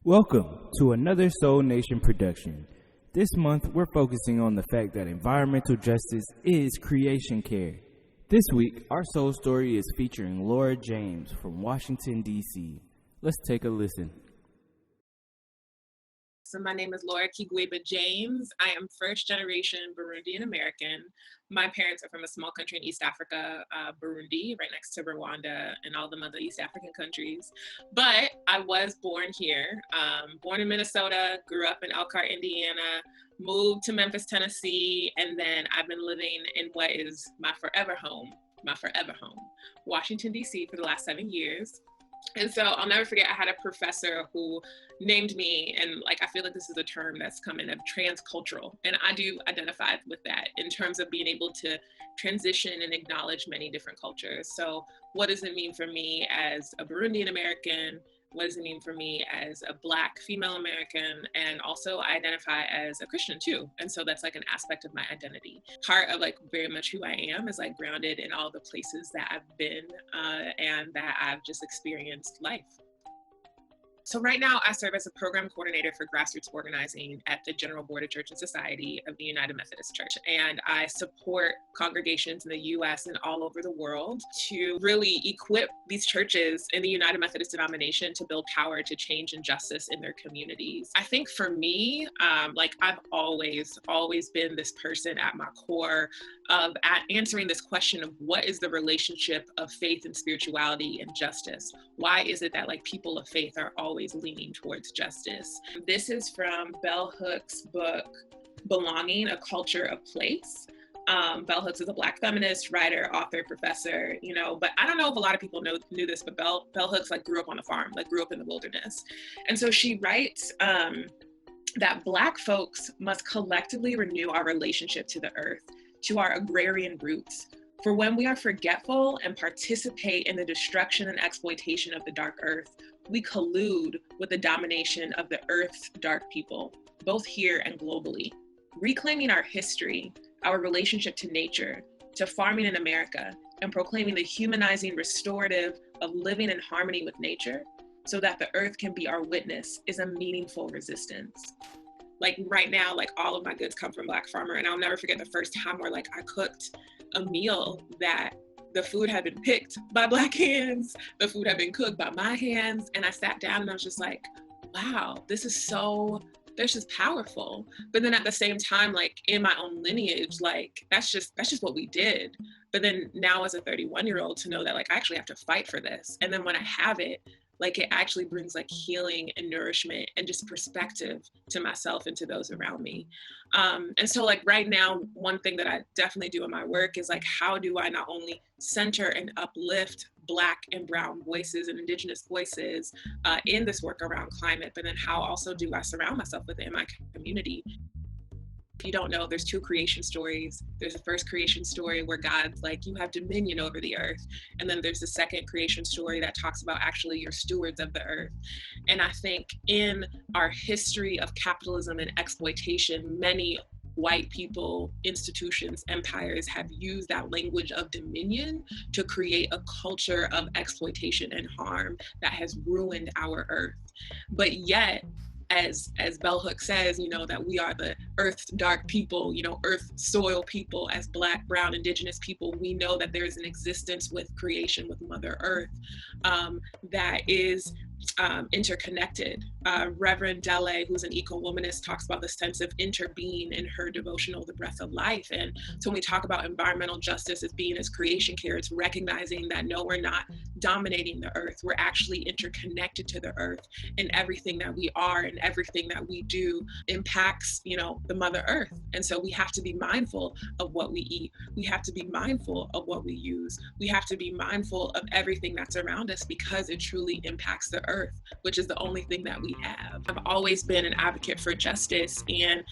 Welcome to another Soul Nation production. This month, we're focusing on the fact that environmental justice is creation care. This week, our soul story is featuring Laura James from Washington, D.C. Let's take a listen. So my name is Laura Kigweba James. I am first generation Burundian American. My parents are from a small country in East Africa, Burundi, right next to Rwanda and all the other East African countries. But I was born here, born in Minnesota, grew up in Elkhart, Indiana, moved to Memphis, Tennessee, and then I've been living in what is my forever home, Washington, D.C. for the last 7 years. And so I'll never forget, I had a professor who named me, and I feel like this is a term that's coming of transcultural. And I do identify with that in terms of being able to transition and acknowledge many different cultures. So what does it mean for me as a Burundian American? What does it mean for me as a Black female American? And also I identify as a Christian too. And so that's an aspect of my identity. Part of very much who I am is grounded in all the places that I've been and that I've just experienced life. So right now I serve as a program coordinator for grassroots organizing at the General Board of Church and Society of the United Methodist Church. And I support congregations in the US and all over the world to really equip these churches in the United Methodist denomination to build power to change and justice in their communities. I think for me, I've always been this person at my core of answering this question of what is the relationship of faith and spirituality and justice? Why is it that people of faith are always leaning towards justice? This is from Bell Hooks' book, Belonging, A Culture of Place. Bell Hooks is a Black feminist, writer, author, professor, but I don't know if a lot of people knew this, but Bell Hooks grew up on a farm, grew up in the wilderness. And so she writes that Black folks must collectively renew our relationship to the earth, to our agrarian roots. For when we are forgetful and participate in the destruction and exploitation of the dark earth, we collude with the domination of the earth's dark people, both here and globally. Reclaiming our history, our relationship to nature, to farming in America, and proclaiming the humanizing restorative of living in harmony with nature so that the earth can be our witness is a meaningful resistance. Right now, all of my goods come from Black farmer, and I'll never forget the first time where I cooked a meal that the food had been picked by Black hands, the food had been cooked by my hands, and I sat down and I was just wow, this is just powerful. But then at the same time, in my own lineage, that's just what we did. But then now as a 31-year-old to know that I actually have to fight for this. And then when I have it, it actually brings healing and nourishment and just perspective to myself and to those around me. And so right now, one thing that I definitely do in my work is how do I not only center and uplift Black and brown voices and Indigenous voices in this work around climate, but then how also do I surround myself within my community? If you don't know, there's 2 creation stories. There's the first creation story where God's you have dominion over the earth. And then there's the second creation story that talks about actually you're stewards of the earth. And I think in our history of capitalism and exploitation, many white people, institutions, empires have used that language of dominion to create a culture of exploitation and harm that has ruined our earth. But yet, as Bell Hooks says, that we are the earth's dark people, earth soil people, as Black, brown, Indigenous people, we know that there is an existence with creation, with Mother Earth, that is interconnected. Reverend Dele, who's an eco-womanist, talks about the sense of interbeing in her devotional, The Breath of Life. And so when we talk about environmental justice as being as creation care, it's recognizing that no, we're not dominating the earth. We're actually interconnected to the earth, and everything that we are and everything that we do impacts, the Mother Earth. And so we have to be mindful of what we eat. We have to be mindful of what we use. We have to be mindful of everything that's around us because it truly impacts the earth, which is the only thing that we have. I've always been an advocate for justice, and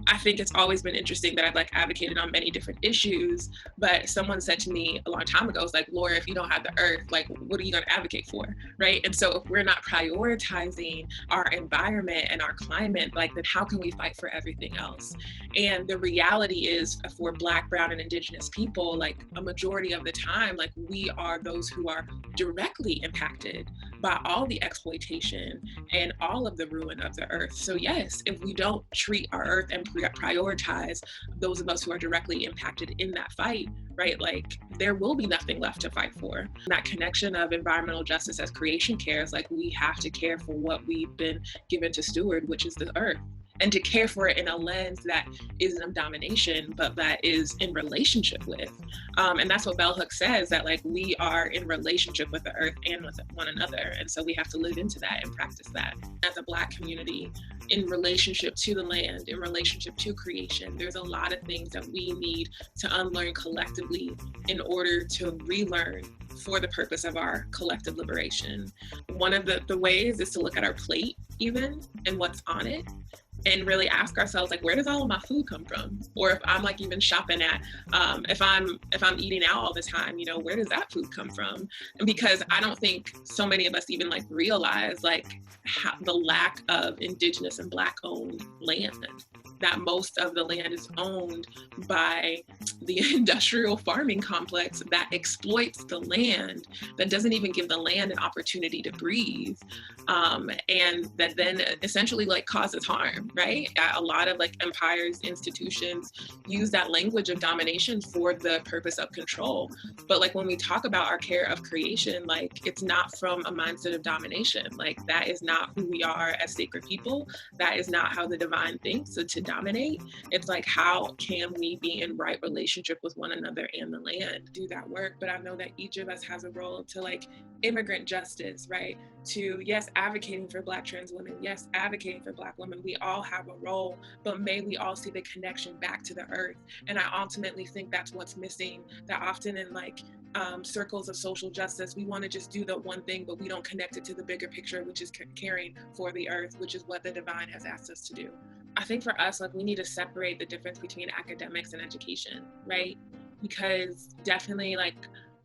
I think it's always been interesting that I've advocated on many different issues, but someone said to me a long time ago, Laura, if you don't have the earth, what are you gonna advocate for, right? And so if we're not prioritizing our environment and our climate, then how can we fight for everything else? And the reality is for Black, brown, and Indigenous people, a majority of the time, we are those who are directly impacted by all the exploitation and all of the ruin of the earth. So yes, if we don't treat our earth and prioritize those of us who are directly impacted in that fight, right, like there will be nothing left to fight for. That connection of environmental justice as creation care is like, we have to care for what we've been given to steward, which is the earth, and to care for it in a lens that isn't of domination, but that is in relationship with. And that's what Bell Hooks says, that like we are in relationship with the earth and with one another. And so we have to live into that and practice that. As a Black community, in relationship to the land, in relationship to creation, there's a lot of things that we need to unlearn collectively in order to relearn for the purpose of our collective liberation. One of the ways is to look at our plate even and what's on it, and really ask ourselves, like, where does all of my food come from? Or if I'm like even shopping at, if I'm eating out all the time, you know, where does that food come from? And because I don't think so many of us even like realize like how the lack of Indigenous and Black owned land, that most of the land is owned by the industrial farming complex that exploits the land, that doesn't even give the land an opportunity to breathe, and that then essentially like causes harm, right? A lot of like empires, institutions use that language of domination for the purpose of control. But like when we talk about our care of creation, like it's not from a mindset of domination. Like that is not who we are as sacred people. That is not how the divine thinks. So to dominate, it's like, how can we be in right relationship with one another and the land? Do that work. But I know that each of us has a role to like immigrant justice, right? To, yes, advocating for Black trans women, yes, advocating for Black women. We all have a role, but may we all see the connection back to the earth. And I ultimately think that's what's missing, that often in like circles of social justice, we want to just do the one thing, but we don't connect it to the bigger picture, which is caring for the earth, which is what the divine has asked us to do. I think for us, like we need to separate the difference between academics and education, right? Because definitely like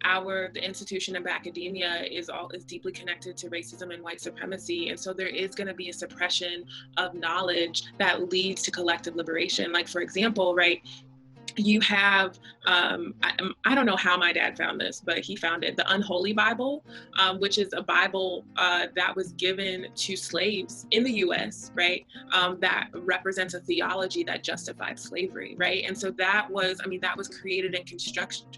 the institution of academia is deeply connected to racism and white supremacy. And so there is going to be a suppression of knowledge that leads to collective liberation. Like, for example, right, you have, I don't know how my dad found this, but he found it, the Unholy Bible, which is a Bible that was given to slaves in the US, right? That represents a theology that justified slavery, right? And so that was created and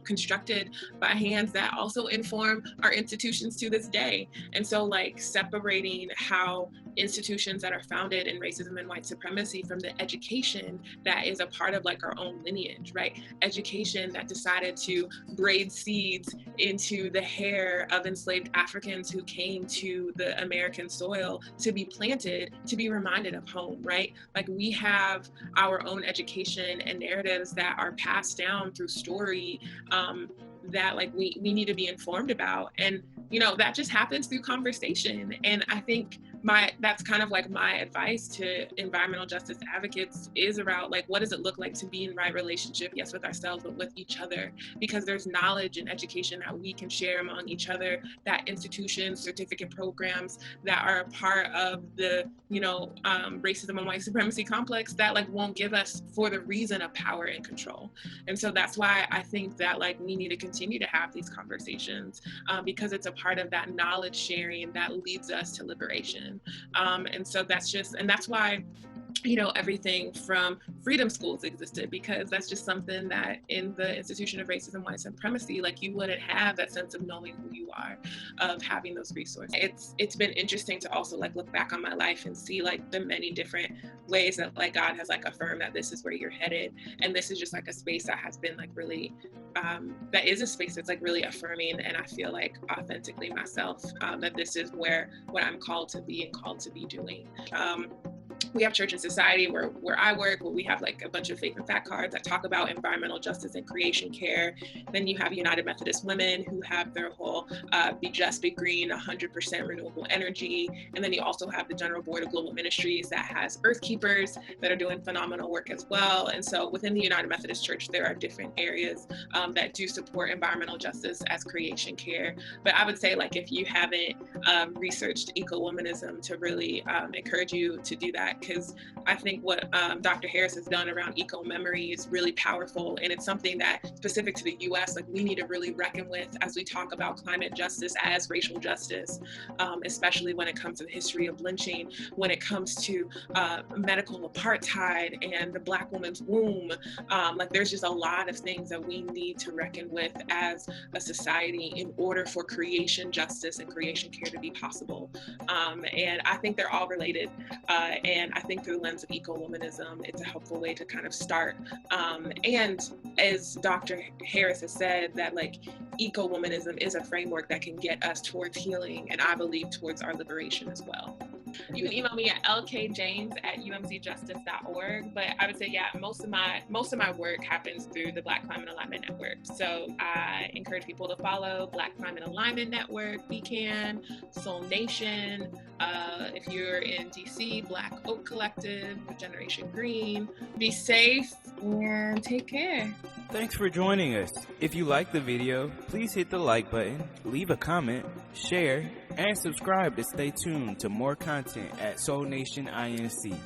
constructed by hands that also inform our institutions to this day. And so like separating how institutions that are founded in racism and white supremacy from the education that is a part of like our own lineage, right? Education that decided to braid seeds into the hair of enslaved Africans who came to the American soil to be planted, to be reminded of home, right? Like we have our own education and narratives that are passed down through story, that like we need to be informed about. And you know, that just happens through conversation. And I think that's kind of like my advice to environmental justice advocates is around like, what does it look like to be in right relationship, yes, with ourselves, but with each other? Because there's knowledge and education that we can share among each other, that institutions, certificate programs that are a part of the, you know, racism and white supremacy complex that like won't give us for the reason of power and control. And so that's why I think that like we need to continue to have these conversations, because it's a part of that knowledge sharing that leads us to liberation. And so that's why, you know, everything from freedom schools existed, because that's just something that in the institution of racism and white supremacy, like you wouldn't have that sense of knowing who you are, of having those resources. It's been interesting to also like look back on my life and see like the many different ways that like God has like affirmed that this is where you're headed. And this is just like a space that has been like really, that is a space that's like really affirming. And I feel like authentically myself, that this is what I'm called to be and called to be doing. We have Church and Society where I work, where we have like a bunch of faith and fact cards that talk about environmental justice and creation care. Then you have United Methodist Women, who have their whole Be Just, Be Green, 100% renewable energy. And then you also have the General Board of Global Ministries that has Earth Keepers that are doing phenomenal work as well. And so within the United Methodist Church, there are different areas that do support environmental justice as creation care. But I would say like if you haven't researched eco-womanism, to really encourage you to do that. that, because I think what Dr. Harris has done around eco-memory is really powerful, and it's something that, specific to the U.S., like we need to really reckon with as we talk about climate justice as racial justice, especially when it comes to the history of lynching, when it comes to medical apartheid and the Black woman's womb. Like there's just a lot of things that we need to reckon with as a society in order for creation justice and creation care to be possible. And I think they're all related. And I think through the lens of eco-womanism, it's a helpful way to kind of start. And as Dr. Harris has said, that like eco-womanism is a framework that can get us towards healing, and I believe towards our liberation as well. You can email me at lkjames@umcjustice.org. But I would say, yeah, most of my work happens through the Black Climate Alignment Network. So I encourage people to follow Black Climate Alignment Network, BCAN, Soul Nation. If you're in DC, Black Oak Collective, Generation Green. Be safe and take care. Thanks for joining us. If you like the video, please hit the like button, leave a comment, share, and subscribe to stay tuned to more content at Soul Nation INC.